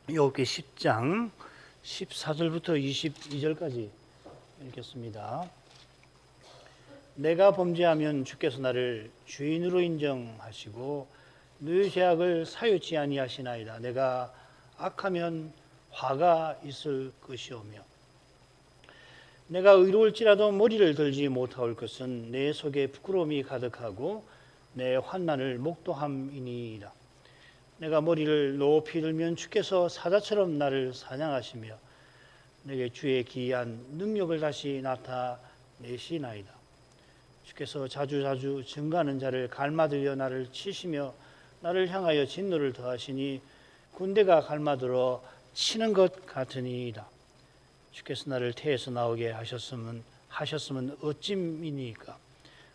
욥기 10장 14절부터 22절까지 읽겠습니다. 내가 범죄하면 주께서 나를 주인으로 인정하시고 너희 죄악을 사유치 아니하시나이다. 내가 악하면 화가 있을 것이오며 내가 의로울지라도 머리를 들지 못할 것은 내 속에 부끄러움이 가득하고 내 환난을 목도함이니이다. 내가 머리를 높이 들면 주께서 사자처럼 나를 사냥하시며 내게 주의 기이한 능력을 다시 나타내시나이다. 주께서 자주자주 증가하는 자를 갈마들여 나를 치시며 나를 향하여 진노를 더하시니 군대가 갈마들어 치는 것 같으니이다. 주께서 나를 태에서 나오게 하셨으면 어찜이니까.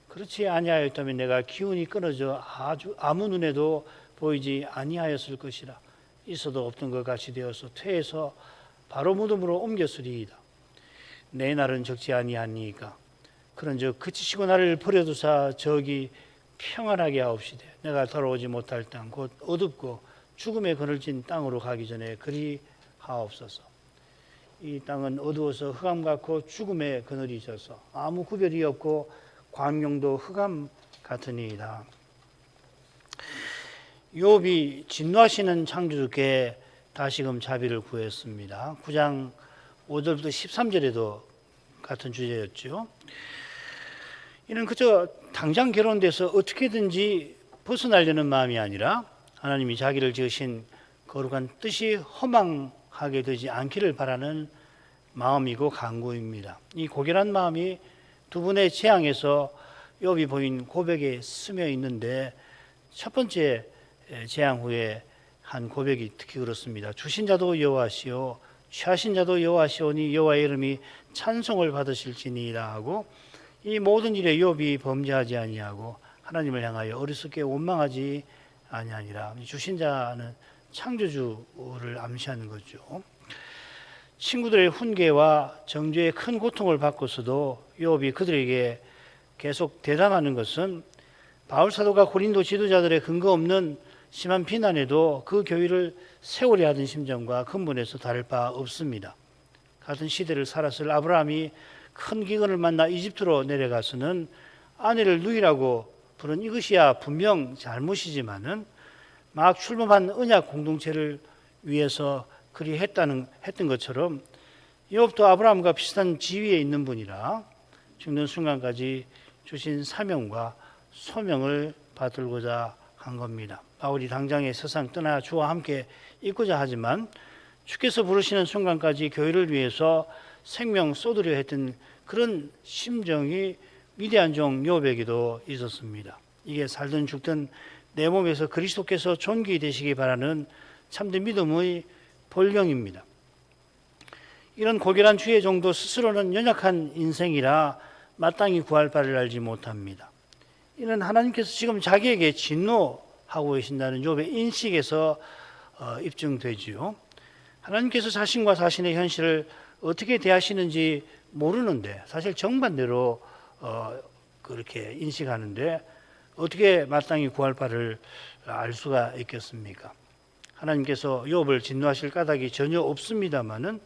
그렇지 아니하였다면 내가 기운이 끊어져 아무 눈에도 보이지 아니하였을 것이라. 있어도 없던 것 같이 되어서 퇴에서 바로 무덤으로 옮겼으리이다. 내 날은 적지 아니하니까. 그런즉 그치시고 나를 버려두사 저기 평안하게 하옵시되 내가 돌아오지 못할 땅 곧 어둡고 죽음에 그늘진 땅으로 가기 전에 그리 하옵소서. 이 땅은 어두워서 흑암 같고 죽음의 그늘이 있어서 아무 구별이 없고 광명도 흑암 같으니이다. 욥이 진노하시는 창조주께 다시금 자비를 구했습니다. 9장 5절부터 13절에도 같은 주제였죠. 이는 그저 당장 결혼돼서 어떻게든지 벗어나려는 마음이 아니라 하나님이 자기를 지으신 거룩한 뜻이 허망하게 되지 않기를 바라는 마음이고 간구입니다. 이 고결한 마음이 두 분의 재앙에서 욥이 보인 고백에 스며 있는데 첫 번째 재앙 후에 한 고백이 특히 그렇습니다. 주신 자도 여호와시오 취하신 자도 여호와시오니 여호와의 이름이 찬송을 받으실지니라 하고 이 모든 일에 욥이 범죄하지 아니하고 하나님을 향하여 어리석게 원망하지 아니하니라. 주신 자는 창조주를 암시하는 거죠. 친구들의 훈계와 정죄의 큰 고통을 받고서도 욥이 그들에게 계속 대담하는 것은 바울 사도가 고린도 지도자들의 근거 없는 심한 비난에도 그 교회를 세우려 하던 심정과 근본에서 다를 바 없습니다. 같은 시대를 살았을 아브라함이 큰 기근을 만나 이집트로 내려가서는 아내를 누이라고 부른 이것이야 분명 잘못이지만은 막 출범한 언약 공동체를 위해서 그리 했던 것처럼 욥도 아브라함과 비슷한 지위에 있는 분이라 죽는 순간까지 주신 사명과 소명을 받들고자 한 겁니다. 바울이 당장에 세상 떠나 주와 함께 있고자 하지만 주께서 부르시는 순간까지 교회를 위해서 생명 쏟으려 했던 그런 심정이 위대한 종 욥에게도 있었습니다. 이게 살든 죽든 내 몸에서 그리스도께서 존귀되시기 바라는 참된 믿음의 본령입니다. 이런 고결한 주의 종도 스스로는 연약한 인생이라 마땅히 구할 바를 알지 못합니다. 이는 하나님께서 지금 자기에게 진노하고 계신다는 욥의 인식에서 입증되지요. 하나님께서 자신과 자신의 현실을 어떻게 대하시는지 모르는데 사실 정반대로 그렇게 인식하는데 어떻게 마땅히 구할 바를 알 수가 있겠습니까? 하나님께서 욥을 진노하실 까닭이 전혀 없습니다마는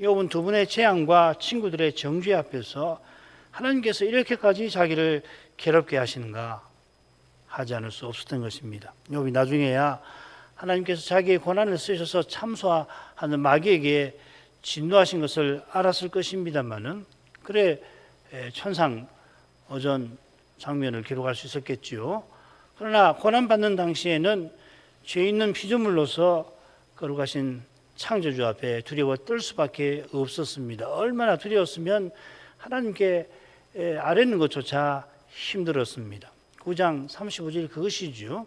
욥은 두 분의 재앙과 친구들의 정죄 앞에서 하나님께서 이렇게까지 자기를 괴롭게 하시는가 하지 않을 수 없었던 것입니다. 욥이 나중에야 하나님께서 자기의 고난을 쓰셔서 참소하는 마귀에게 진노하신 것을 알았을 것입니다마는 그래 천상 어전 장면을 기록할 수 있었겠지요. 그러나 고난받는 당시에는 죄 있는 피조물로서 거룩하신 창조주 앞에 두려워 떨 수밖에 없었습니다. 얼마나 두려웠으면 하나님께 아뢰는 것조차 힘들었습니다. 9장 35절 그것이죠.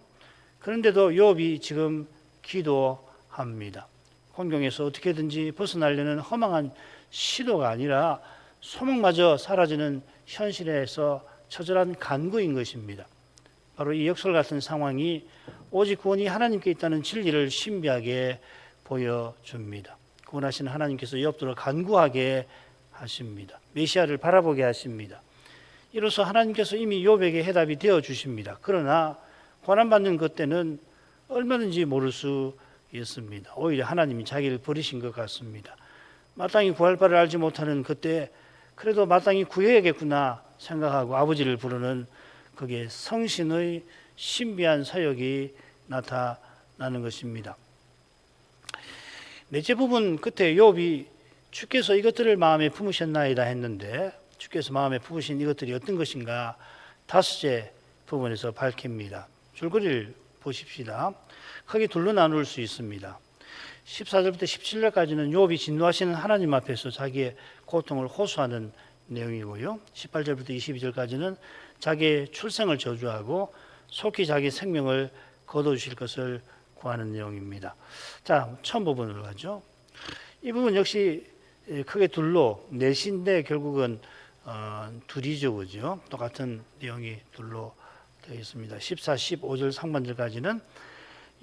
그런데도 욥이 지금 기도합니다. 곤경에서 어떻게든지 벗어나려는 허망한 시도가 아니라 소망마저 사라지는 현실에서 처절한 간구인 것입니다. 바로 이 역설 같은 상황이 오직 구원이 하나님께 있다는 진리를 신비하게 보여줍니다. 구원하시는 하나님께서 욥들을 간구하게 하십니다. 메시아를 바라보게 하십니다. 이로써 하나님께서 이미 욥에게 해답이 되어 주십니다. 그러나 고난받는 그때는 얼마든지 모를 수 있습니다. 오히려 하나님이 자기를 버리신 것 같습니다. 마땅히 구할 바를 알지 못하는 그때 그래도 마땅히 구해야겠구나 생각하고 아버지를 부르는 그게 성신의 신비한 사역이 나타나는 것입니다. 넷째 부분 끝에 욥이 주께서 이것들을 마음에 품으셨나이다 했는데 주께서 마음에 품으신 이것들이 어떤 것인가 다섯째 부분에서 밝힙니다. 줄거리를 보십시다. 크게 둘로 나눌 수 있습니다. 14절부터 17절까지는 욥이 진노하시는 하나님 앞에서 자기의 고통을 호소하는 내용이고요. 18절부터 22절까지는 자기의 출생을 저주하고 속히 자기 생명을 거둬주실 것을 구하는 내용입니다. 자, 처음 부분으로 가죠. 이 부분 역시 크게 둘로 넷인데 결국은 둘이죠, 그죠? 똑같은 내용이 둘로 되어 있습니다. 14, 15절 상반절까지는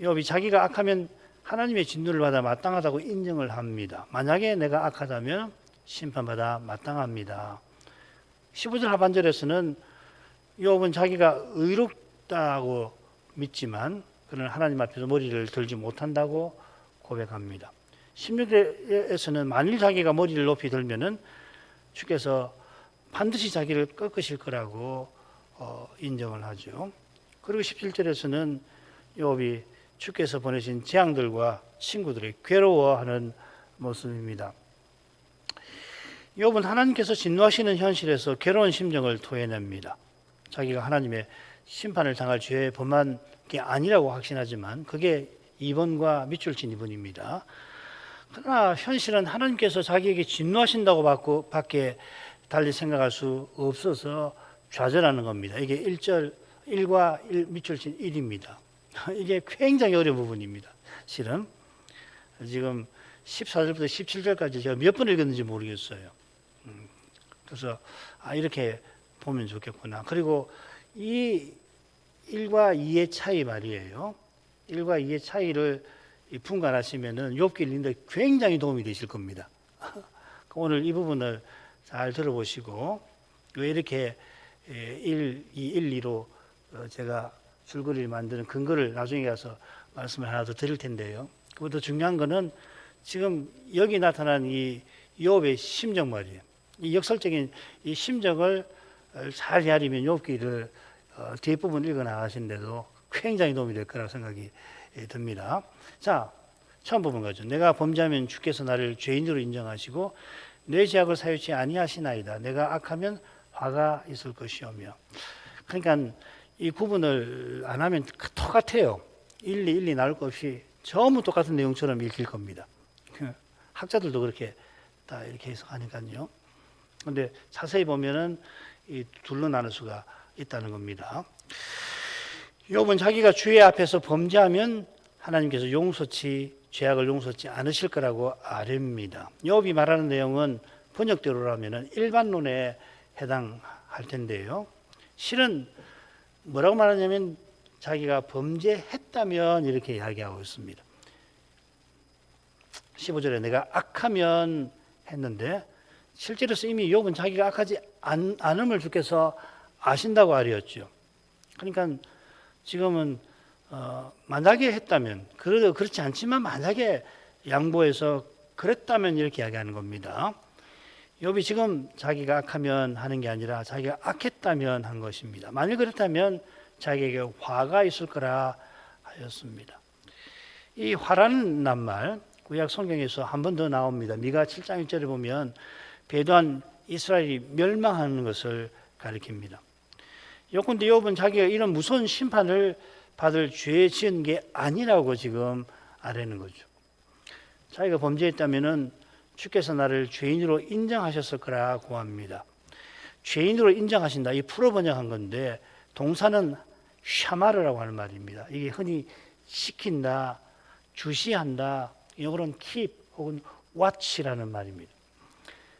욥이 자기가 악하면 하나님의 진노를 받아 마땅하다고 인정을 합니다. 만약에 내가 악하다면 심판받아 마땅합니다. 15절 하반절에서는 욥은 자기가 의롭다고 믿지만 그는 하나님 앞에서 머리를 들지 못한다고 고백합니다. 16절에서는 만일 자기가 머리를 높이 들면은 주께서 반드시 자기를 꺾으실 거라고 인정을 하죠. 그리고 17절에서는 욥이 주께서 보내신 재앙들과 친구들이 괴로워하는 모습입니다. 욥은 하나님께서 진노하시는 현실에서 괴로운 심정을 토해냅니다. 자기가 하나님의 심판을 당할 죄의 범한 게 아니라고 확신하지만 그게 2번과 밑줄 친 2번입니다. 그러나 현실은 하나님께서 자기에게 진노하신다고 밖에 달리 생각할 수 없어서 좌절하는 겁니다. 이게 1과 1 밑줄 친 1입니다. 이게 굉장히 어려운 부분입니다. 실은 지금 14절부터 17절까지 제가 몇 번 읽었는지 모르겠어요. 그래서 이렇게 보면 좋겠구나. 그리고 이 1과 2의 차이 말이에요. 1과 2의 차이를 분간하시면은 욥기 읽는데 굉장히 도움이 되실 겁니다. 오늘 이 부분을 잘 들어보시고 왜 이렇게 1, 2로 제가 줄거리를 만드는 근거를 나중에 가서 말씀을 하나 더 드릴 텐데요. 그보다 중요한 거는 지금 여기 나타난 이 욥의 심정 말이에요. 이 역설적인 이 심정을 잘 헤아리면 욥기를 뒷부분 읽어 나가시는데도 굉장히 도움이 될 거라고 생각이 듭니다. 자, 처음 부분 가죠. 내가 범죄하면 주께서 나를 죄인으로 인정하시고 내 죄악을 사유치 아니하시나이다. 내가 악하면 화가 있을 것이오며. 그러니까 이 구분을 안 하면 똑같아요. 1, 2 나올 것 없이 전부 똑같은 내용처럼 읽힐 겁니다. 학자들도 그렇게 다 이렇게 해석하니까요. 그런데 자세히 보면은 이 둘로 나눌 수가 있다는 겁니다. 욥은 자기가 주의 앞에서 범죄하면 하나님께서 죄악을 용서치 않으실 거라고 아뢰입니다. 욥이 말하는 내용은 번역대로라면 일반론에 해당할 텐데요. 실은 뭐라고 말하냐면 자기가 범죄했다면 이렇게 이야기하고 있습니다. 15절에 내가 악하면 했는데 실제로서 이미 욥은 자기가 악하지 않음을 주께서 아신다고 아뢰었죠. 그러니까 지금은 만약에 했다면 그렇지 않지만 만약에 양보해서 그랬다면 이렇게 이야기하는 겁니다. 욥이 지금 자기가 악하면 하는 게 아니라 자기가 악했다면 한 것입니다. 만일 그렇다면 자기에게 화가 있을 거라 하였습니다. 이 화라는 낱말 구약 성경에서 한 번 더 나옵니다. 미가 7장 1절에 보면 배도한 이스라엘이 멸망하는 것을 가리킵니다. 요컨대 욥은 자기가 이런 무서운 심판을 받을 죄 지은 게 아니라고 지금 아뢰는 거죠. 자기가 범죄했다면은 주께서 나를 죄인으로 인정하셨을 거라고 합니다. 죄인으로 인정하신다. 이 풀어 번역한 건데 동사는 샤마르라고 하는 말입니다. 이게 흔히 시킨다, 주시한다, 영어로는 keep 혹은 watch라는 말입니다.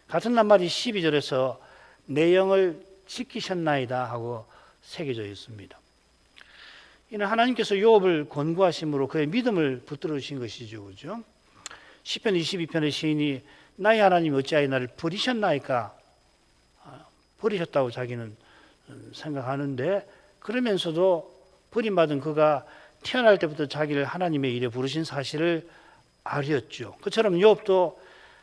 같은 낱말이 12절에서 내 영을 지키셨나이다 하고 새겨져 있습니다. 이는 하나님께서 욥을 권고하심으로 그의 믿음을 붙들어 주신 것이죠. 그죠? 시편 22편의 시인이 나의 하나님이 어찌하여 나를 버리셨나이까? 버리셨다고 자기는 생각하는데 그러면서도 버림받은 그가 태어날 때부터 자기를 하나님의 일에 부르신 사실을 알았죠. 그처럼 욥도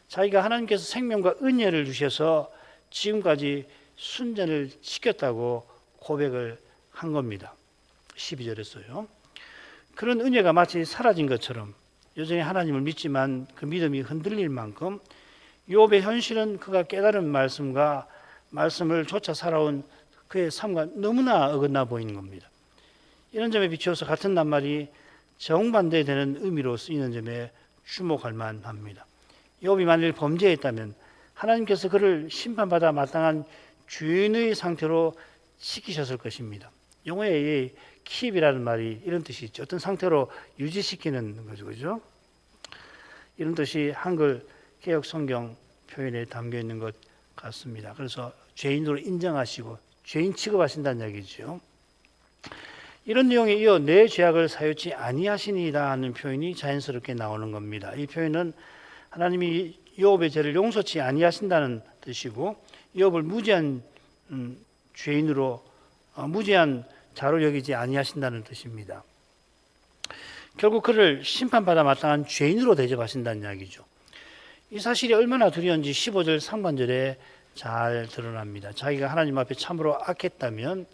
자기가 하나님께서 생명과 은혜를 주셔서 지금까지 순전을 지켰다고 고백을 한 겁니다. 12절에서요. 그런 은혜가 마치 사라진 것처럼 여전히 하나님을 믿지만 그 믿음이 흔들릴 만큼 욥의 현실은 그가 깨달은 말씀과 말씀을 쫓아 살아온 그의 삶과 너무나 어긋나 보이는 겁니다. 이런 점에 비추어서 같은 낱말이 정반대되는 의미로 쓰이는 점에 주목할 만합니다. 욥이 만일 범죄했다면 하나님께서 그를 심판받아 마땅한 죄인의 상태로 시키셨을 것입니다. 영어에 keep이라는 말이 이런 뜻이 있죠. 어떤 상태로 유지시키는 거죠, 그죠? 이런 뜻이 한글 개역 성경 표현에 담겨 있는 것 같습니다. 그래서 죄인으로 인정하시고 죄인 취급하신다는 얘기죠. 이런 내용에 이어 내 죄악을 사유치 아니하시니이다 하는 표현이 자연스럽게 나오는 겁니다. 이 표현은 하나님이 욥의 죄를 용서치 아니하신다는 뜻이고 욥을 무죄한 죄인으로 무죄한 자로 여기지 아니하신다는 뜻입니다. 결국 그를 심판받아 마땅한 죄인으로 대접하신다는 이야기죠. 이 사실이 얼마나 두려운지 15절 상반절에 잘 드러납니다. 자기가 하나님 앞에 참으로 악했다면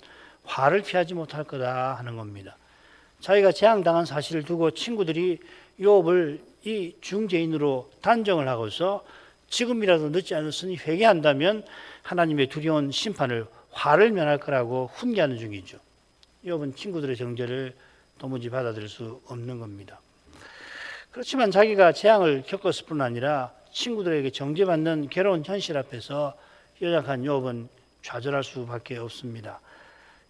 화를 피하지 못할 거다 하는 겁니다. 자기가 재앙당한 사실을 두고 친구들이 욥을 이 중죄인으로 단정을 하고서 지금이라도 늦지 않았으니 회개한다면 하나님의 두려운 심판을 화를 면할 거라고 훈계하는 중이죠. 욥은 친구들의 정죄를 도무지 받아들일 수 없는 겁니다. 그렇지만 자기가 재앙을 겪었을 뿐 아니라 친구들에게 정죄받는 괴로운 현실 앞에서 연약한 욥은 좌절할 수밖에 없습니다.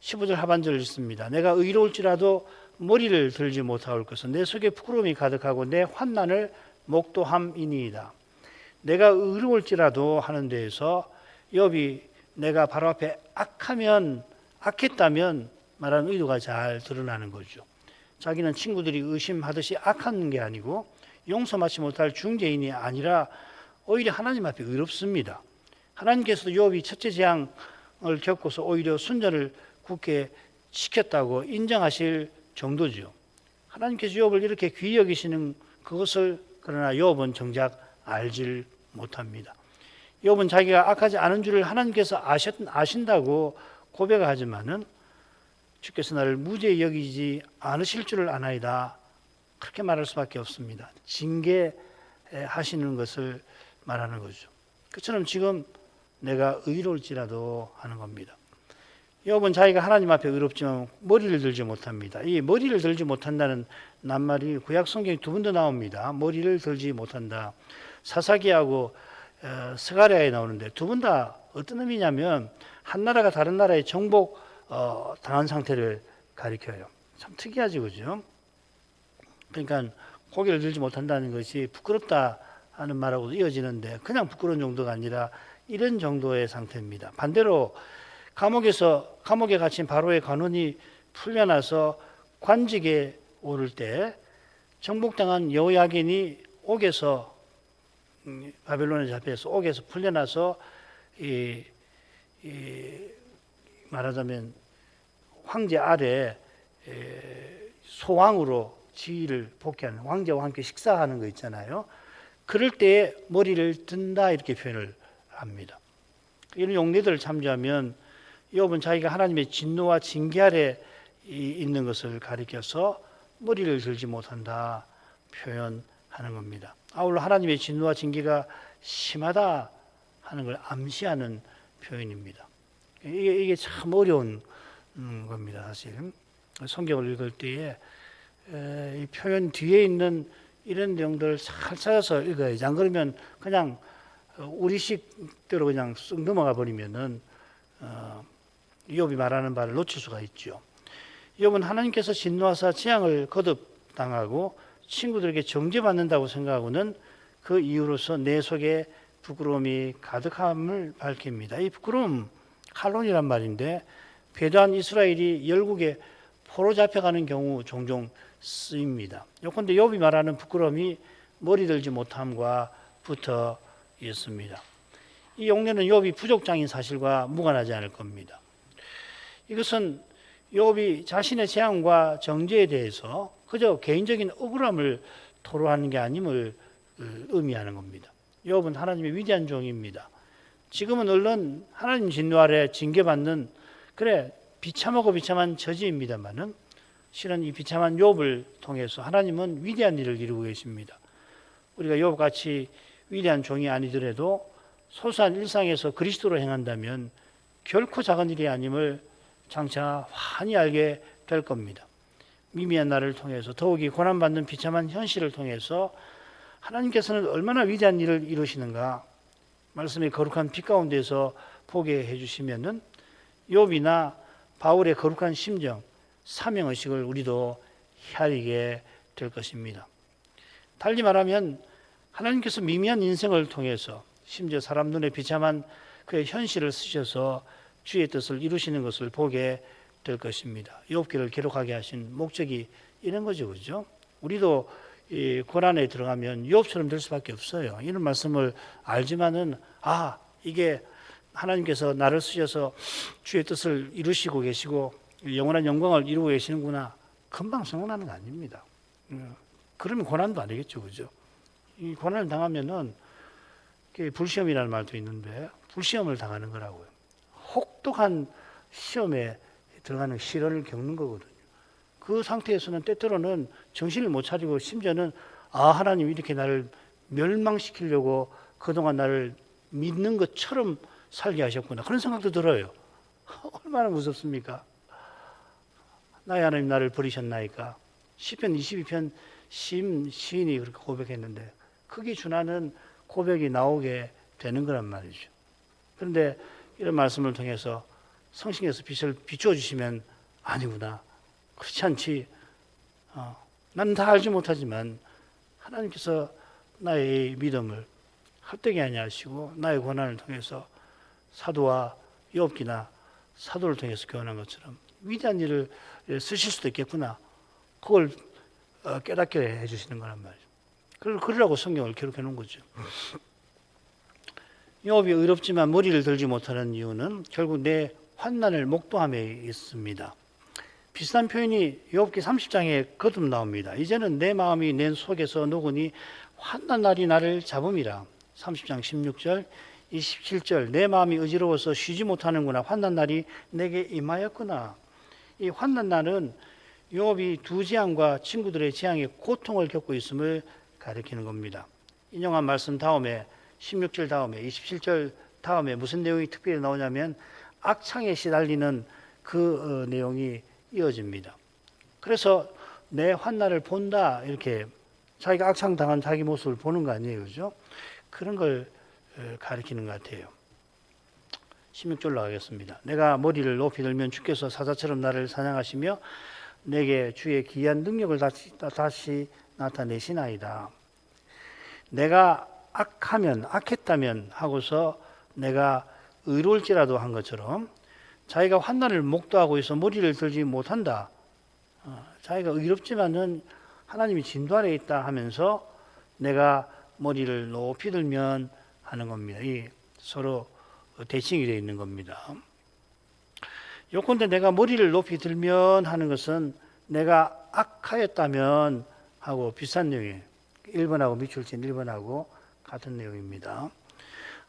15절 하반절을 읽습니다. 내가 의로울지라도 머리를 들지 못하올 것은 내 속에 부끄러움이 가득하고 내 환난을 목도함이니이다. 내가 의로울지라도 하는 데에서 욥이 내가 바로 앞에 악했다면 말하는 의도가 잘 드러나는 거죠. 자기는 친구들이 의심하듯이 악한 게 아니고 용서받지 못할 중죄인이 아니라 오히려 하나님 앞에 의롭습니다. 하나님께서도 욥이 첫째 재앙을 겪고서 오히려 순전을 굳게 지켰다고 인정하실 정도죠. 하나님께서 욥을 이렇게 귀히 여기시는 그것을 그러나 욥은 정작 알질 못합니다. 욥은 자기가 악하지 않은 줄을 하나님께서 아신다고 고백하지만은 주께서 나를 무죄히 여기지 않으실 줄을 아나이다. 그렇게 말할 수밖에 없습니다. 징계하시는 것을 말하는 거죠. 그처럼 지금 내가 의로울지라도 하는 겁니다. 욥은 자기가 하나님 앞에 의롭지만 머리를 들지 못합니다. 이 머리를 들지 못한다는 낱말이 구약 성경에 두 번 더 나옵니다. 머리를 들지 못한다. 사사기하고 스가랴에 나오는데 두 번 다 어떤 의미냐면 한 나라가 다른 나라에 정복 당한 상태를 가리켜요. 참 특이하지, 그죠? 그러니까 고개를 들지 못한다는 것이 부끄럽다 하는 말하고도 이어지는데 그냥 부끄러운 정도가 아니라 이런 정도의 상태입니다. 반대로 감옥에 갇힌 바로의 관원이 풀려나서 관직에 오를 때 정복당한 여호야긴이 옥에서 바벨론에 잡혀서 옥에서 풀려나서 말하자면 황제 아래 소왕으로 지위를 복귀하는 황제와 함께 식사하는 거 있잖아요. 그럴 때에 머리를 든다 이렇게 표현을 합니다. 이런 용례들을 참조하면 욥은 자기가 하나님의 진노와 징계 아래 있는 것을 가리켜서 머리를 들지 못한다 표현하는 겁니다. 아울러 하나님의 진노와 징계가 심하다 하는 걸 암시하는 표현입니다. 이게 참 어려운 겁니다. 사실 성경을 읽을 때에 이 표현 뒤에 있는 이런 내용들을 잘 찾아서 읽어야지. 안 그러면 그냥 우리식대로 그냥 쓱 넘어가 버리면은 욥이 말하는 바를 놓칠 수가 있죠. 욥은 하나님께서 진노하사 재앙을 거듭당하고 친구들에게 정죄받는다고 생각하고는 그 이유로서 내 속에 부끄러움이 가득함을 밝힙니다. 이 부끄러움, 칼론이란 말인데 배도한 이스라엘이 열국에 포로 잡혀가는 경우 종종 쓰입니다. 요컨대 욥이 말하는 부끄러움이 머리 들지 못함과 붙어 있습니다. 이 용례는 욥이 부족장인 사실과 무관하지 않을 겁니다. 이것은 욥이 자신의 재앙과 정죄에 대해서 그저 개인적인 억울함을 토로하는 게 아님을 의미하는 겁니다. 욥은 하나님의 위대한 종입니다. 지금은 얼른 하나님 진노 아래 징계받는 그래 비참하고 비참한 처지입니다만은 실은 이 비참한 욥을 통해서 하나님은 위대한 일을 이루고 계십니다. 우리가 욥같이 위대한 종이 아니더라도 소소한 일상에서 그리스도로 행한다면 결코 작은 일이 아님을 장차 환히 알게 될 겁니다. 미미한 나를 통해서 더욱이 고난받는 비참한 현실을 통해서 하나님께서는 얼마나 위대한 일을 이루시는가 말씀의 거룩한 빛 가운데서 보게 해주시면은 욥이나 바울의 거룩한 심정, 사명의식을 우리도 헤아리게 될 것입니다. 달리 말하면 하나님께서 미미한 인생을 통해서 심지어 사람 눈에 비참한 그의 현실을 쓰셔서 주의 뜻을 이루시는 것을 보게 될 것입니다. 욥기를 기록하게 하신 목적이 이런 거죠, 그죠? 우리도 이 고난에 들어가면 욥처럼 될 수밖에 없어요. 이런 말씀을 알지만은 이게 하나님께서 나를 쓰셔서 주의 뜻을 이루시고 계시고 영원한 영광을 이루고 계시는구나. 금방 생각나는 거 아닙니다. 그러면 고난도 아니겠죠, 그죠? 이 고난을 당하면은 불시험이라는 말도 있는데 불시험을 당하는 거라고요. 혹독한 시험에 들어가는 시련을 겪는 거거든요. 그 상태에서는 때때로는 정신을 못 차리고 심지어는 하나님 이렇게 나를 멸망시키려고 그동안 나를 믿는 것처럼 살게 하셨구나. 그런 생각도 들어요. 얼마나 무섭습니까? 나의 하나님 나를 버리셨나이까. 시편 22편 시인이 그렇게 고백했는데 크게 준하는 고백이 나오게 되는 거란 말이죠. 그런데 이런 말씀을 통해서 성신께서 빛을 비추어 주시면 아니구나. 그렇지 않지. 나는 다 알지 못하지만 하나님께서 나의 믿음을 헛되게 하냐 하시고 나의 고난을 통해서 사도와 욥기나 사도를 통해서 교훈한 것처럼 위대한 일을 쓰실 수도 있겠구나. 그걸 깨닫게 해주시는 거란 말이죠. 그러라고 성경을 기록해 놓은 거죠. 욥이 의롭지만 머리를 들지 못하는 이유는 결국 내 환난을 목도함에 있습니다. 비슷한 표현이 욥기 30장에 거듭 나옵니다. 이제는 내 마음이 내 속에서 녹으니 환난 날이 나를 잡음이라. 30장 16절 27절 내 마음이 어지러워서 쉬지 못하는구나. 환난 날이 내게 임하였구나. 이 환난 날은 욥이 두 재앙과 친구들의 재앙의 고통을 겪고 있음을 가리키는 겁니다. 인용한 말씀 다음에 16절 다음에 27절 다음에 무슨 내용이 특별히 나오냐면 악창에 시달리는 그 내용이 이어집니다. 그래서 내 환난을 본다 이렇게 자기가 악창당한 자기 모습을 보는 거 아니에요, 그죠? 그런 걸 가리키는 것 같아요. 16절로 가겠습니다. 내가 머리를 높이 들면 주께서 사자처럼 나를 사냥하시며 내게 주의 기이한 능력을 다시 나타내시나이다. 내가 악했다면 하고서 내가 의로울지라도 한 것처럼 자기가 환난을 목도하고 있어 머리를 들지 못한다. 자기가 의롭지만은 하나님이 진도 아래 있다 하면서 내가 머리를 높이 들면 하는 겁니다. 이 서로 대칭이 되어 있는 겁니다. 요컨대 내가 머리를 높이 들면 하는 것은 내가 악하였다면 하고 비슷한 내용이에요. 1번하고 밑줄친 1번하고 같은 내용입니다.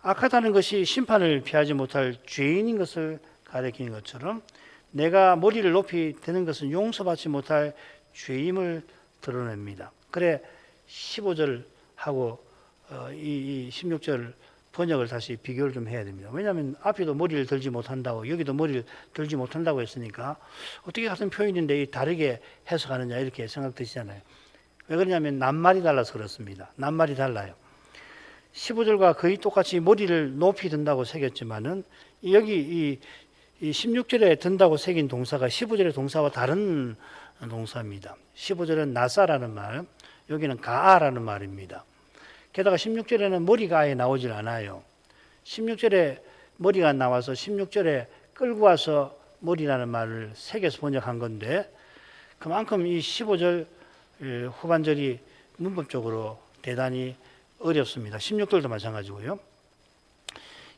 악하다는 것이 심판을 피하지 못할 죄인인 것을 가리키는 것처럼 내가 머리를 높이 드는 것은 용서받지 못할 죄임을 드러냅니다. 그래 15절하고 이 16절 번역을 다시 비교를 좀 해야 됩니다. 왜냐하면 앞에도 머리를 들지 못한다고 여기도 머리를 들지 못한다고 했으니까 어떻게 같은 표현인데 다르게 해석하느냐 이렇게 생각되시잖아요. 왜 그러냐면 낱말이 달라서 그렇습니다. 낱말이 달라요. 15절과 거의 똑같이 머리를 높이 든다고 새겼지만은 여기 이 16절에 든다고 새긴 동사가 15절의 동사와 다른 동사입니다. 15절은 나사라는 말, 여기는 가아라는 말입니다. 게다가 16절에는 머리가 아예 나오질 않아요. 16절에 머리가 나와서 16절에 끌고 와서 머리라는 말을 새겨서 번역한 건데 그만큼 이 15절 후반절이 문법적으로 대단히 어렵습니다. 16절도 마찬가지고요.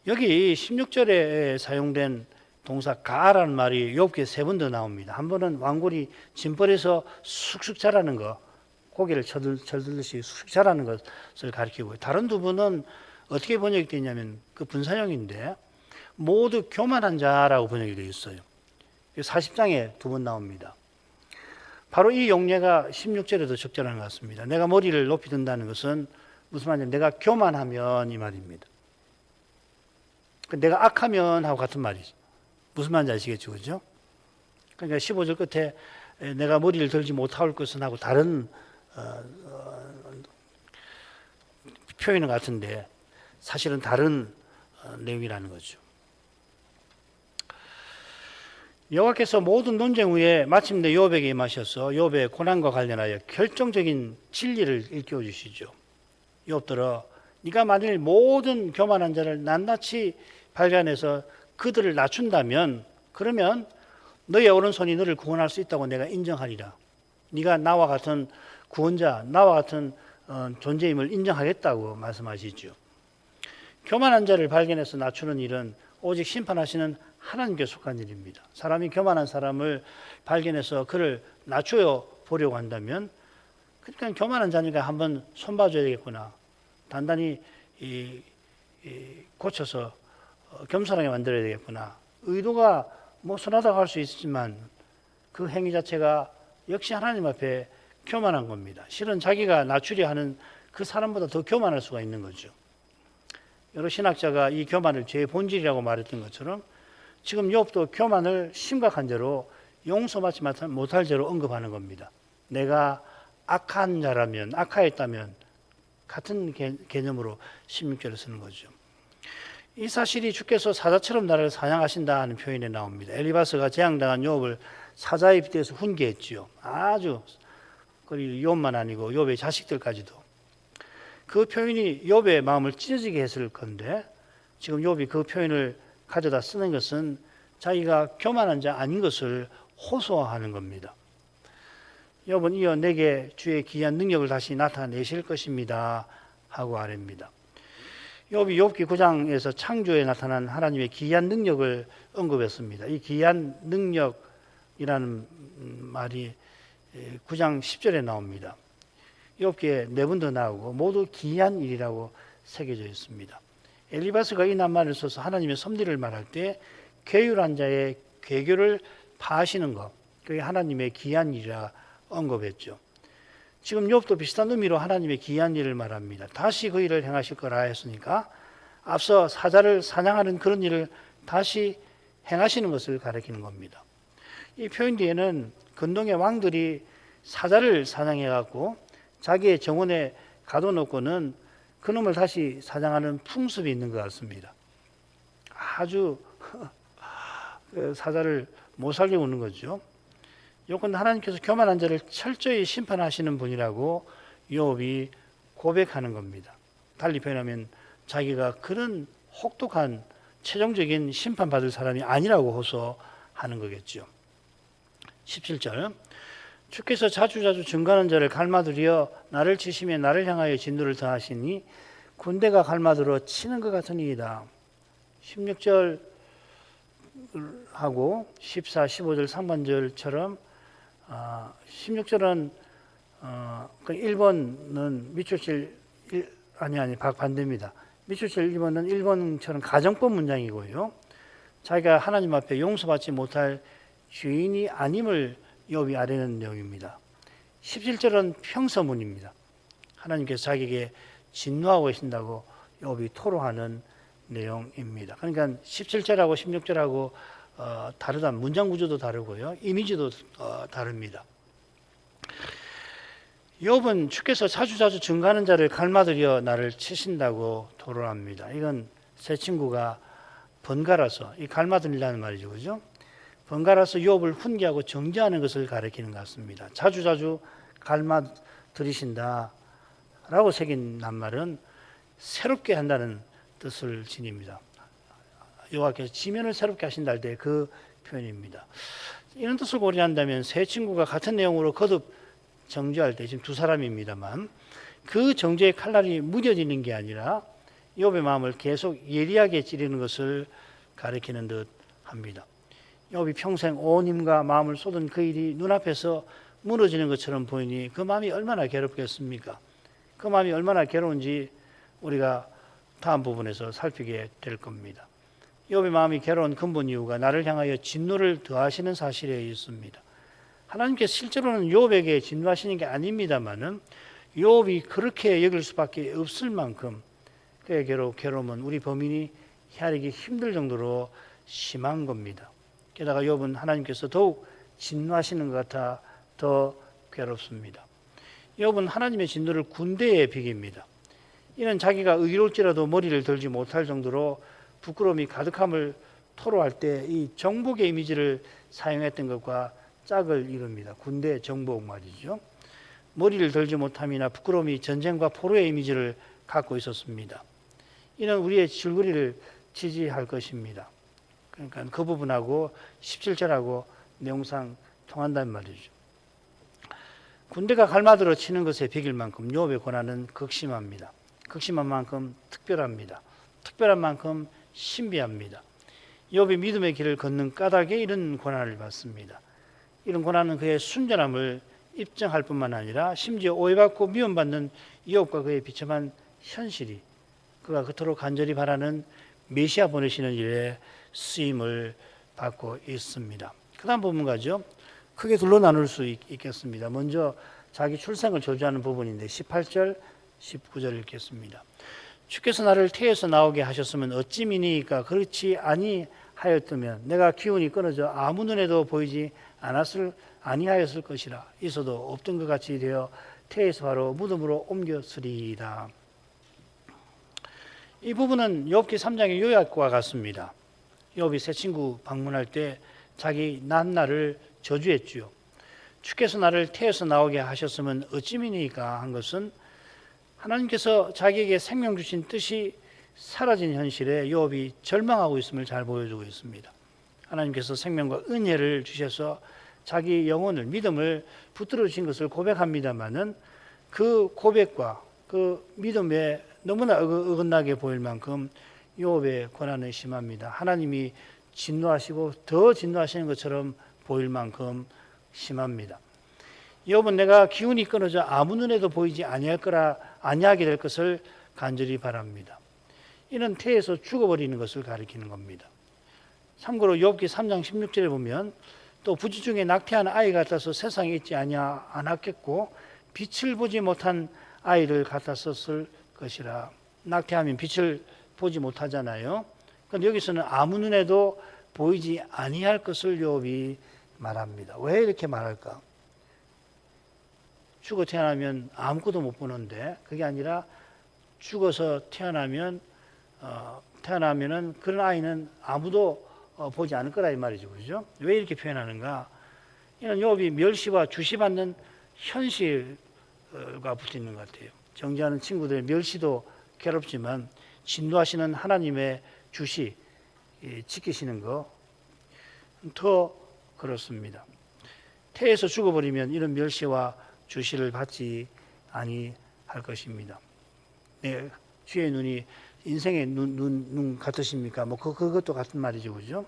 여기 16절에 사용된 동사 가라는 말이 욥기에 3번 더 나옵니다. 한 번은 왕골이 짐벌에서 쑥쑥 자라는 거, 고개를 쳐들듯이 쑥 자라는 것을 가리키고, 다른 2번은 어떻게 번역이 되냐면 그 분사형인데 모두 교만한 자라고 번역이 되어 있어요. 40장에 2번 나옵니다. 바로 이 용례가 16절에도 적절한 것 같습니다. 내가 머리를 높이 든다는 것은 무슨 말이냐면 내가 교만하면 이 말입니다. 내가 악하면 하고 같은 말이죠. 무슨 말인지 아시겠죠? 그죠? 그러니까 15절 끝에 내가 머리를 들지 못할 것은 하고 다른 표현은 같은데 사실은 다른 내용이라는 거죠. 여호와께서 모든 논쟁 후에 마침내 욥에게 임하셔서 욥의 고난과 관련하여 결정적인 진리를 일깨워 주시죠. 욥들아, 네가 만일 모든 교만한 자를 낱낱이 발견해서 그들을 낮춘다면, 그러면 너의 오른손이 너를 구원할 수 있다고 내가 인정하리라. 네가 나와 같은 구원자, 나와 같은 존재임을 인정하겠다고 말씀하시죠. 교만한 자를 발견해서 낮추는 일은 오직 심판하시는 하나님께 속한 일입니다. 사람이 교만한 사람을 발견해서 그를 낮춰 보려고 한다면, 그러니까 교만한 자니까 한번 손봐줘야 되겠구나, 단단히 고쳐서 겸손하게 만들어야 되겠구나, 의도가 뭐 선하다고 할 수 있지만 그 행위 자체가 역시 하나님 앞에 교만한 겁니다. 실은 자기가 낮추려 하는 그 사람보다 더 교만할 수가 있는 거죠. 여러 신학자가 이 교만을 죄의 본질이라고 말했던 것처럼 지금 욥도 교만을 심각한 죄로 용서받지 못할 죄로 언급하는 겁니다. 내가 악한 자라면, 악하였다면 같은 개념으로 16절을 쓰는 거죠. 이 사실이 주께서 사자처럼 나를 사냥하신다 하는 표현에 나옵니다. 엘리바스가 재앙당한 욥을 사자에 빗대서 훈계했지요. 아주, 그리고 욥만 아니고 욥의 자식들까지도. 그 표현이 욥의 마음을 찢어지게 했을 건데, 지금 욥이 그 표현을 가져다 쓰는 것은 자기가 교만한 자 아닌 것을 호소하는 겁니다. 욥은 이어 내게 주의 기이한 능력을 다시 나타내실 것입니다 하고 아뢰입니다. 욥이 욥기 9장에서 창조에 나타난 하나님의 기이한 능력을 언급했습니다. 이 기이한 능력이라는 말이 9장 10절에 나옵니다. 욥기에 4번 더 나오고 모두 기이한 일이라고 새겨져 있습니다. 엘리바스가 이 낱말을 써서 하나님의 섭리를 말할 때 괴율한 자의 괴교를 파하시는 것, 그게 하나님의 기이한 일이라 언급했죠. 지금 욥도 비슷한 의미로 하나님의 기이한 일을 말합니다. 다시 그 일을 행하실 거라 했으니까 앞서 사자를 사냥하는 그런 일을 다시 행하시는 것을 가리키는 겁니다. 이 표현 뒤에는 근동의 왕들이 사자를 사냥해갖고 자기의 정원에 가둬놓고는 그놈을 다시 사냥하는 풍습이 있는 것 같습니다. 아주 사자를 못 살게 우는 거죠. 요건 하나님께서 교만한 자를 철저히 심판하시는 분이라고 욥이 고백하는 겁니다. 달리 표현하면 자기가 그런 혹독한 최종적인 심판받을 사람이 아니라고 호소하는 거겠죠. 17절, 주께서 자주자주 증거하는 자를 갈마들여 나를 치시며 나를 향하여 진노를 더하시니 군대가 갈마들어 치는 것 같으니이다. 16절하고 14, 15절 상반절처럼 16절은 1번은 밑줄칠 반대입니다. 밑줄칠 1번은 1번처럼 가정법 문장이고요. 자기가 하나님 앞에 용서받지 못할 죄인이 아님을 욥이 아뢰는 내용입니다. 17절은 평서문입니다. 하나님께서 자기에게 진노하고 계신다고 욥이 토로하는 내용입니다. 그러니까 17절하고 16절하고 다르다. 문장 구조도 다르고요. 이미지도 다릅니다. 욥은 주께서 자주자주 증거하는 자를 갈마들여 나를 치신다고 토로합니다. 이건 새 친구가 번갈아서, 이 갈마들이라는 말이죠. 그죠? 번갈아서 욥을 훈계하고 정죄하는 것을 가리키는 것 같습니다. 자주자주 갈마들이신다 라고 새긴 낱말은 새롭게 한다는 뜻을 지닙니다. 여호와께서 지면을 새롭게 하신다 할 때 그 표현입니다. 이런 뜻을 고려한다면 새 친구가 같은 내용으로 거듭 정죄할 때, 지금 두 사람입니다만, 그 정죄의 칼날이 무뎌지는 게 아니라 욥의 마음을 계속 예리하게 찌르는 것을 가리키는 듯 합니다. 욥이 평생 온 힘과 마음을 쏟은 그 일이 눈앞에서 무너지는 것처럼 보이니 그 마음이 얼마나 괴롭겠습니까? 그 마음이 얼마나 괴로운지 우리가 다음 부분에서 살피게 될 겁니다. 욥의 마음이 괴로운 근본 이유가 나를 향하여 진노를 더하시는 사실에 있습니다. 하나님께서 실제로는 욥에게 진노하시는 게 아닙니다만은 욥이 그렇게 여길 수밖에 없을 만큼 그의 괴로움은 우리 범인이 헤아리기 힘들 정도로 심한 겁니다. 게다가 욥은 하나님께서 더욱 진노하시는 것 같아 더 괴롭습니다. 욥은 하나님의 진노를 군대에 비깁니다. 이는 자기가 의로울지라도 머리를 들지 못할 정도로 부끄러움이 가득함을 토로할 때 이 정복의 이미지를 사용했던 것과 짝을 이룹니다. 군대 정복 말이죠. 머리를 들지 못함이나 부끄러움이 전쟁과 포로의 이미지를 갖고 있었습니다. 이는 우리의 줄거리를 지지할 것입니다. 그러니까 그 부분하고 17절하고 내용상 통한단 말이죠. 군대가 갈마들어 치는 것에 비길 만큼 욥의 고난은 극심합니다. 극심한 만큼 특별합니다. 특별한 만큼 신비합니다. 욥이 믿음의 길을 걷는 까닭에 이런 고난을 받습니다. 이런 고난은 그의 순전함을 입증할 뿐만 아니라 심지어 오해받고 미움받는 욥과 그의 비참한 현실이 그가 그토록 간절히 바라는 메시아 보내시는 일에 쓰임을 받고 있습니다. 그 다음 부분 가죠. 크게 둘로 나눌 수 있겠습니다. 먼저 자기 출생을 저주하는 부분인데 18절, 19절 읽겠습니다. 주께서 나를 태에서 나오게 하셨으면 어찌 미니까 그렇지 아니하였다면 내가 기운이 끊어져 아무 눈에도 보이지 아니하였을 것이라. 있어도 없던 것 같이 되어 태에서 바로 무덤으로 옮겼으리이다. 이 부분은 욥기 3장의 요약과 같습니다. 욥이 새 친구 방문할 때 자기 난날을 저주했지요. 주께서 나를 태에서 나오게 하셨으면 어찌미니까 한 것은 하나님께서 자기에게 생명 주신 뜻이 사라진 현실에 욥이 절망하고 있음을 잘 보여주고 있습니다. 하나님께서 생명과 은혜를 주셔서 자기 영혼을 믿음을 붙들어 주신 것을 고백합니다마는 그 고백과 그 믿음에 너무나 어긋나게 보일 만큼 욥의 고난은 심합니다. 하나님이 진노하시고 더 진노하시는 것처럼 보일 만큼 심합니다. 욥은 내가 기운이 끊어져 아무 눈에도 보이지 아니하게 될 것을 간절히 바랍니다. 이는 태에서 죽어버리는 것을 가리키는 겁니다. 참고로 욥기 3장 16절에 보면 또 부지 중에 낙태한 아이 같아서 세상에 있지 않았겠고 빛을 보지 못한 아이를 같았었을 것이라. 낙태하면 빛을 보지 못하잖아요. 그런데 여기서는 아무 눈에도 보이지 아니할 것을 욥이 말합니다. 왜 이렇게 말할까? 죽어 태어나면 아무것도 못 보는데 그게 아니라 죽어서 태어나면은 그런 아이는 아무도 보지 않을 거라 이 말이죠. 그죠? 왜 이렇게 표현하는가? 이는 욥이 멸시와 주시받는 현실과 붙어 있는 것 같아요. 정죄하는 친구들의 멸시도 괴롭지만 진노하시는 하나님의 주시 지키시는 거 더 그렇습니다. 태에서 죽어버리면 이런 멸시와 주시를 받지 아니할 것입니다. 네, 주의 눈이 인생의 눈 같으십니까? 뭐 그것도 같은 말이죠, 그죠?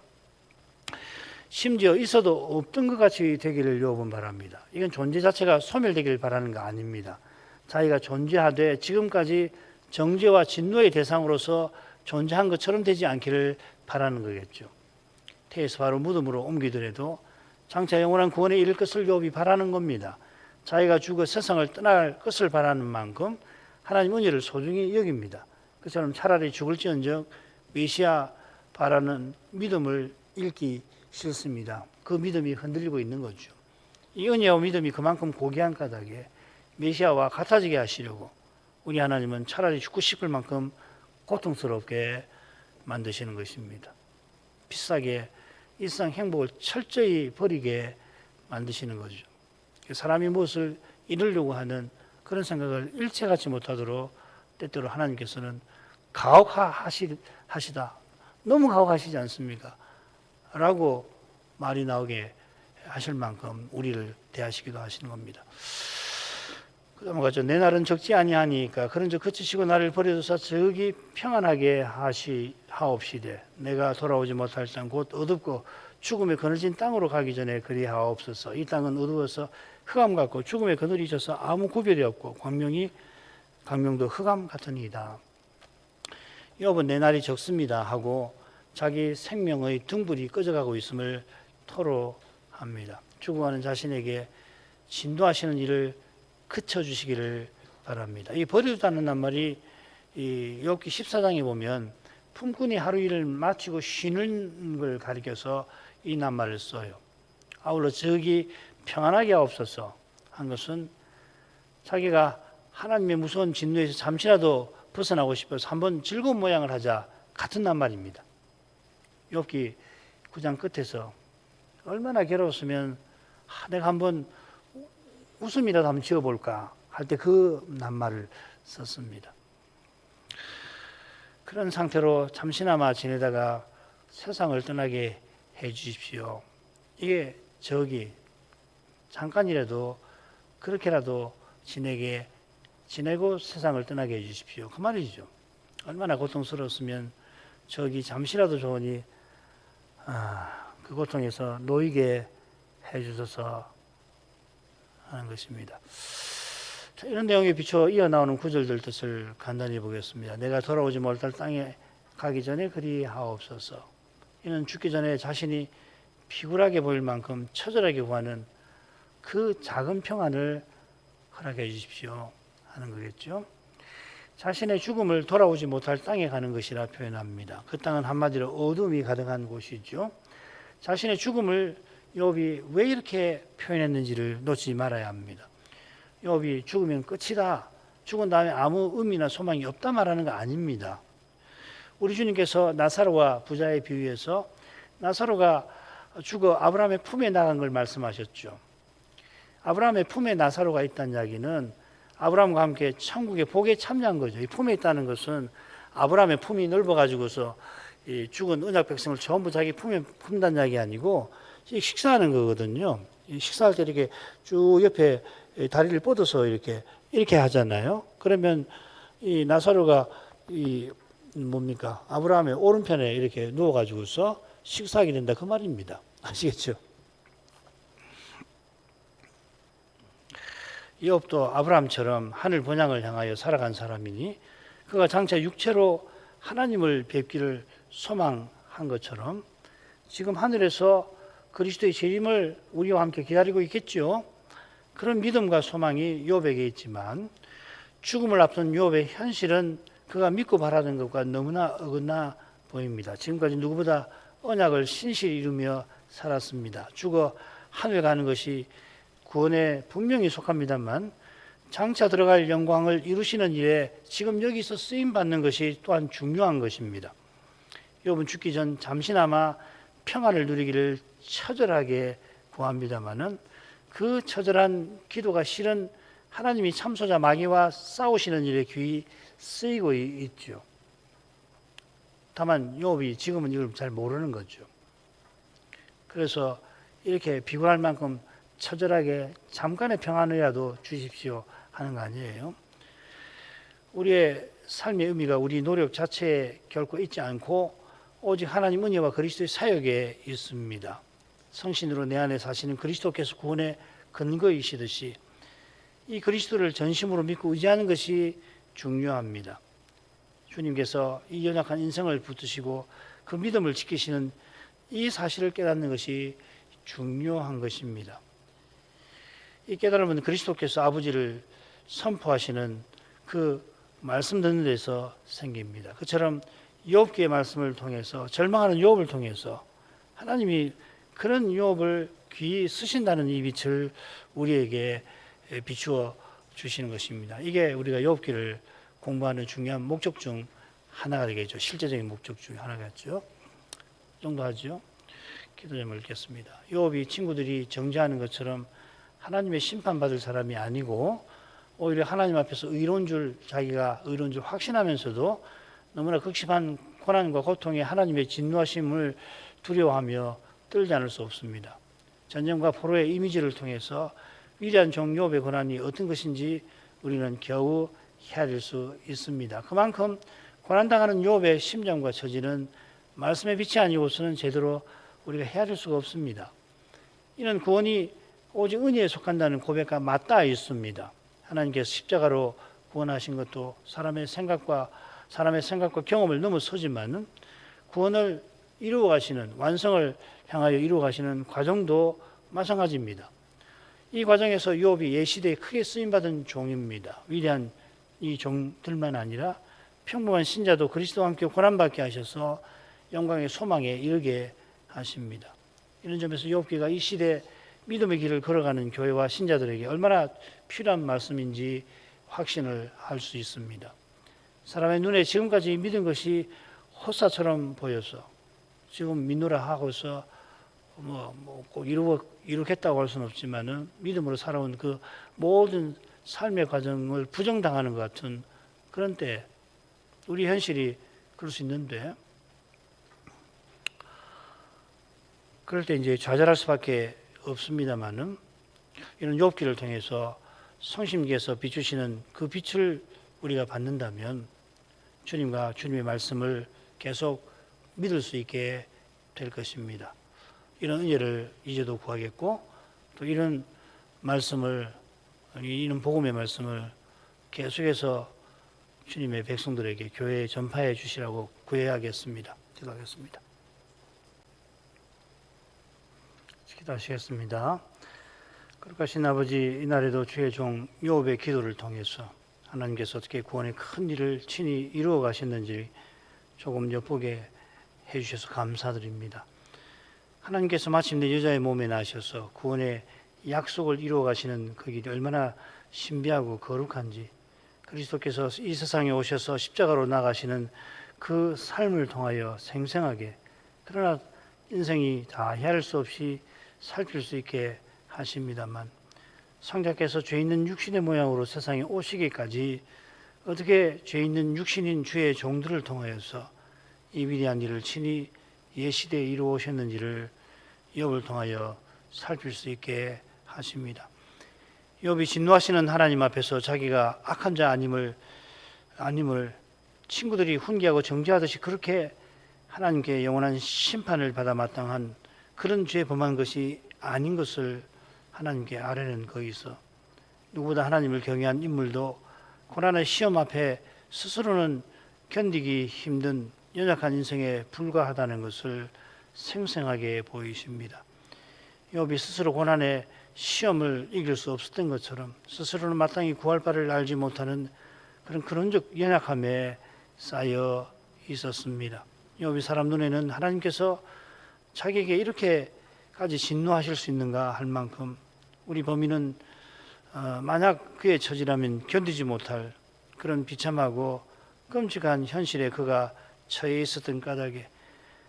심지어 있어도 없던 것 같이 되기를 욥은 바랍니다. 이건 존재 자체가 소멸되기를 바라는 거 아닙니다. 자기가 존재하되 지금까지 정죄와 진노의 대상으로서 존재한 것처럼 되지 않기를 바라는 거겠죠. 태에서 바로 무덤으로 옮기더라도 장차 영원한 구원에 이를 것을 욥이 바라는 겁니다. 자기가 죽어 세상을 떠날 것을 바라는 만큼 하나님 은혜를 소중히 여깁니다. 그처럼 차라리 죽을지언정 메시아 바라는 믿음을 잃기 싫습니다. 그 믿음이 흔들리고 있는 거죠. 이 은혜와 믿음이 그만큼 고귀한 까닭에 메시아와 같아지게 하시려고 우리 하나님은 차라리 죽고 싶을 만큼 고통스럽게 만드시는 것입니다. 비싸게 일상 행복을 철저히 버리게 만드시는 거죠. 사람이 무엇을 이루려고 하는 그런 생각을 일체같이 못하도록 때때로 하나님께서는 가혹하시다. 너무 가혹하시지 않습니까? 라고 말이 나오게 하실 만큼 우리를 대하시기도 하시는 겁니다. 그 다음에 가죠. 내 날은 적지 아니하니까 그런즉 그치시고 나를 버려두사 저기 평안하게 하옵시되 내가 돌아오지 못할 때 곧 어둡고 죽음의 그늘진 땅으로 가기 전에 그리하옵소서. 이 땅은 어두워서 흑암 같고 죽음의 그늘이 져서 아무 구별이 없고 광명도 흑암 같으니이다. 욥은 내 날이 적습니다 하고 자기 생명의 등불이 꺼져가고 있음을 토로합니다. 죽어가는 자신에게 진도하시는 일을 그쳐주시기를 바랍니다. 이 버려두다는 낱말이 이 욥기 14장에 보면 품꾼이 하루 일을 마치고 쉬는 걸 가리켜서 이 낱말을 써요. 아울러 저기 평안하게 하옵소서 한 것은 자기가 하나님의 무서운 진노에서 잠시라도 벗어나고 싶어서 한번 즐거운 모양을 하자 같은 낱말입니다. 욥기 9장 끝에서 얼마나 괴로웠으면 내가 한번 웃음이라도 한번 지어볼까 할 때 그 낱말을 썼습니다. 그런 상태로 잠시나마 지내다가 세상을 떠나게 해 주십시오. 이게 잠깐이라도 그렇게라도 지내고 세상을 떠나게 해 주십시오. 그 말이죠. 얼마나 고통스러웠으면 잠시라도 좋으니 그 고통에서 놓이게 해 주셔서 하는 것입니다. 자, 이런 내용에 비춰 이어나오는 구절들 뜻을 간단히 보겠습니다. 내가 돌아오지 못할 땅에 가기 전에 그리하옵소서. 이는 죽기 전에 자신이 피굴하게 보일 만큼 처절하게 구하는 그 작은 평안을 허락해 주십시오 하는 거겠죠. 자신의 죽음을 돌아오지 못할 땅에 가는 것이라 표현합니다. 그 땅은 한마디로 어둠이 가득한 곳이죠. 자신의 죽음을 욥이 왜 이렇게 표현했는지를 놓치지 말아야 합니다. 욥이 죽으면 끝이다, 죽은 다음에 아무 의미나 소망이 없다 말하는 거 아닙니다. 우리 주님께서 나사로와 부자의 비유에서 나사로가 죽어 아브라함의 품에 나간 걸 말씀하셨죠. 아브라함의 품에 나사로가 있다는 이야기는 아브라함과 함께 천국의 복에 참여한 거죠. 이 품에 있다는 것은 아브라함의 품이 넓어가지고서 이 죽은 언약 백성을 전부 자기 품에 품다는 이야기 아니고 식사하는 거거든요. 식사할 때 이렇게 쭉 옆에 다리를 뻗어서 이렇게 하잖아요. 그러면 이 나사로가 아브라함의 오른편에 이렇게 누워가지고서 식사하게 된다 그 말입니다. 아시겠죠? 욥도 아브라함처럼 하늘 본향을 향하여 살아간 사람이니 그가 장차 육체로 하나님을 뵙기를 소망한 것처럼 지금 하늘에서 그리스도의 재림을 우리와 함께 기다리고 있겠죠. 그런 믿음과 소망이 욥에게 있지만 죽음을 앞둔 욥의 현실은 그가 믿고 바라던 것과 너무나 어긋나 보입니다. 지금까지 누구보다 언약을 신실히 이루며 살았습니다. 죽어 하늘 가는 것이 구원에 분명히 속합니다만 장차 들어갈 영광을 이루시는 일에 지금 여기서 쓰임받는 것이 또한 중요한 것입니다. 욥은 죽기 전 잠시나마 평안을 누리기를 처절하게 구합니다마는 그 처절한 기도가 실은 하나님이 참소자 마귀와 싸우시는 일에 귀히 쓰이고 있죠. 다만 욥이 지금은 이걸 잘 모르는 거죠. 그래서 이렇게 비굴할 만큼 처절하게 잠깐의 평안이라도 주십시오 하는 거 아니에요. 우리의 삶의 의미가 우리 노력 자체에 결코 있지 않고 오직 하나님 은혜와 그리스도의 사역에 있습니다. 성신으로 내 안에 사시는 그리스도께서 구원의 근거이시듯이 이 그리스도를 전심으로 믿고 의지하는 것이 중요합니다. 주님께서 이 연약한 인생을 붙드시고 그 믿음을 지키시는 이 사실을 깨닫는 것이 중요한 것입니다. 이 깨달음은 그리스도께서 아버지를 선포하시는 그 말씀 듣는 데서 생깁니다. 그처럼 욥기의 말씀을 통해서 절망하는 욥을 통해서 하나님이 그런 욥을 귀히 쓰신다는 이 빛을 우리에게 비추어 주시는 것입니다. 이게 우리가 욥기를 공부하는 중요한 목적 중 하나가 되겠죠. 실제적인 목적 중 하나겠죠. 이 정도 하죠. 기도 좀 읽겠습니다. 욥이 친구들이 정죄하는 것처럼 하나님의 심판받을 사람이 아니고 오히려 하나님 앞에서 자기가 의로운 줄 확신하면서도 너무나 극심한 고난과 고통에 하나님의 진노하심을 두려워하며 떨지 않을 수 없습니다. 전쟁과 포로의 이미지를 통해서 위대한 종 욥의 고난이 어떤 것인지 우리는 겨우 헤아릴 수 있습니다. 그만큼 고난당하는 욥의 심정과 처지는 말씀의 빛이 아니고서는 제대로 우리가 헤아릴 수가 없습니다. 이는 구원이 오직 은혜에 속한다는 고백과 맞닿아 있습니다. 하나님께서 십자가로 구원하신 것도 사람의 생각과 경험을 넘어서지만은 구원을 이루어 가시는, 완성을 향하여 이루어 가시는 과정도 마찬가지입니다. 이 과정에서 욥이 예시대에 크게 쓰임받은 종입니다. 위대한 이 종들만 아니라 평범한 신자도 그리스도와 함께 고난받게 하셔서 영광의 소망에 이르게 하십니다. 이런 점에서 욥기가 이 시대 믿음의 길을 걸어가는 교회와 신자들에게 얼마나 필요한 말씀인지 확신을 할 수 있습니다. 사람의 눈에 지금까지 믿은 것이 헛사처럼 보여서 지금 믿노라 하고서 꼭 이루겠다고 할 수는 없지만은 믿음으로 살아온 그 모든 삶의 과정을 부정당하는 것 같은 그런 때 우리 현실이 그럴 수 있는데, 그럴 때 이제 좌절할 수밖에 없습니다만은 이런 욥기를 통해서 성심께서 비추시는 그 빛을 우리가 받는다면 주님과 주님의 말씀을 계속 믿을 수 있게 될 것입니다. 이런 은혜를 이제도 구하겠고, 또 이런 말씀을, 이런 복음의 말씀을 계속해서 주님의 백성들에게 교회에 전파해 주시라고 구해야겠습니다. 기도하겠습니다. 기도하시겠습니다. 거룩하신 아버지, 이날에도 주의 종 욥의 기도를 통해서 하나님께서 어떻게 구원의 큰 일을 친히 이루어 가셨는지 조금 엿보게 해주셔서 감사드립니다. 하나님께서 마침내 여자의 몸에 나셔서 구원의 약속을 이루어 가시는 그 길이 얼마나 신비하고 거룩한지, 그리스도께서 이 세상에 오셔서 십자가로 나가시는 그 삶을 통하여 생생하게, 그러나 인생이 다 헤아릴 수 없이 살필 수 있게 하십니다만, 성자께서 죄 있는 육신의 모양으로 세상에 오시기까지 어떻게 죄 있는 육신인 주의 종들을 통하여서 이 위대한 일을 친히 예시대에 이루어 오셨는지를 욥을 통하여 살필 수 있게 하십니다. 욥이 진노하시는 하나님 앞에서 자기가 악한 자 아님을 친구들이 훈계하고 정죄하듯이 그렇게 하나님께 영원한 심판을 받아 마땅한 그런 죄에 범한 것이 아닌 것을 하나님께 아뢰는 거기서, 누구보다 하나님을 경외한 인물도 고난의 시험 앞에 스스로는 견디기 힘든 연약한 인생에 불과하다는 것을 생생하게 보이십니다. 욥이 스스로 고난의 시험을 이길 수 없었던 것처럼 스스로는 마땅히 구할 바를 알지 못하는 그런 근원적 연약함에 쌓여 있었습니다. 욥이 사람 눈에는 하나님께서 자기에게 이렇게까지 진노하실 수 있는가 할 만큼, 우리 범인은 만약 그의 처지라면 견디지 못할 그런 비참하고 끔찍한 현실에 그가 처해 있었던 까닭에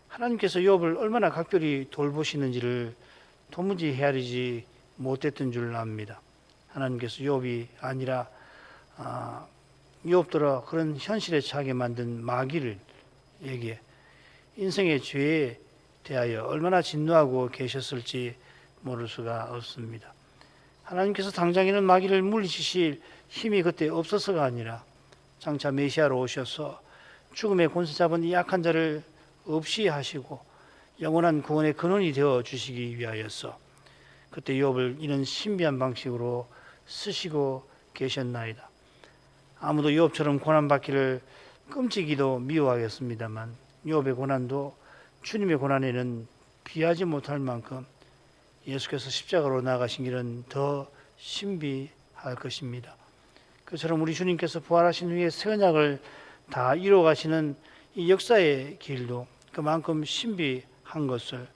하나님께서 욥을 얼마나 각별히 돌보시는지를 도무지 헤아리지 못했던 줄 압니다. 하나님께서 욥이 아니라 욥들어 그런 현실에 처하게 만든 마귀를에게 인생의 죄에 대하여 얼마나 진노하고 계셨을지 모를 수가 없습니다. 하나님께서 당장에는 마귀를 물리치실 힘이 그때 없어서가 아니라 장차 메시아로 오셔서 죽음의 권세 잡은 이 약한 자를 없이 하시고 영원한 구원의 근원이 되어 주시기 위하여서 그때 욥을 이런 신비한 방식으로 쓰시고 계셨나이다. 아무도 욥처럼 고난받기를 끔찍이도 미워하겠습니다만 욥의 고난도 주님의 고난에는 비하지 못할 만큼 예수께서 십자가로 나가신 길은 더 신비할 것입니다. 그처럼 우리 주님께서 부활하신 후에 새 언약을 다 이루어 가시는 이 역사의 길도 그만큼 신비한 것을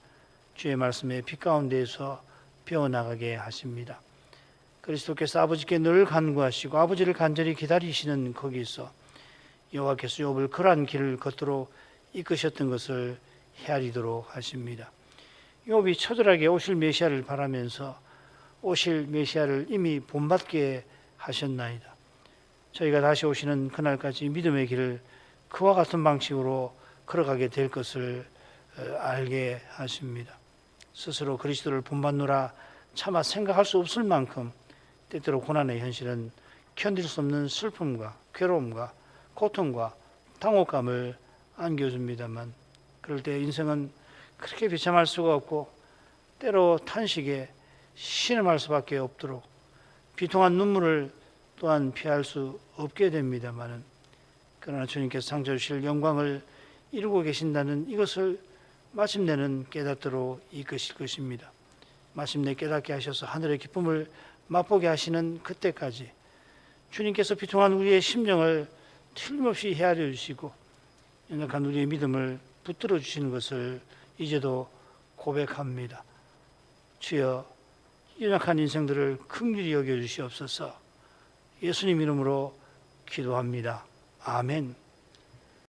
주의 말씀의 빛 가운데에서 배워나가게 하십니다. 그리스도께서 아버지께 늘 간구하시고 아버지를 간절히 기다리시는 거기서 여호와께서 욥을 그러한 길을 걷도록 이끄셨던 것을 헤아리도록 하십니다. 욥이 처절하게 오실 메시아를 바라면서 오실 메시아를 이미 본받게 하셨나이다. 저희가 다시 오시는 그날까지 믿음의 길을 그와 같은 방식으로 걸어가게 될 것을 알게 하십니다. 스스로 그리스도를 본받노라 차마 생각할 수 없을 만큼 때때로 고난의 현실은 견딜 수 없는 슬픔과 괴로움과 고통과 당혹감을 안겨줍니다만, 그럴 때 인생은 그렇게 비참할 수가 없고 때로 탄식에 신음할 수밖에 없도록 비통한 눈물을 또한 피할 수 없게 됩니다마는, 그러나 주님께서 창조주실 영광을 이루고 계신다는 이것을 마침내는 깨닫도록 이끄실 것입니다. 마침내 깨닫게 하셔서 하늘의 기쁨을 맛보게 하시는 그때까지 주님께서 비통한 우리의 심정을 틀림없이 헤아려 주시고 연약한 우리의 믿음을 붙들어 주시는 것을 이제도 고백합니다. 주여, 연약한 인생들을 긍휼히 여겨 주시옵소서. 예수님 이름으로 기도합니다. 아멘.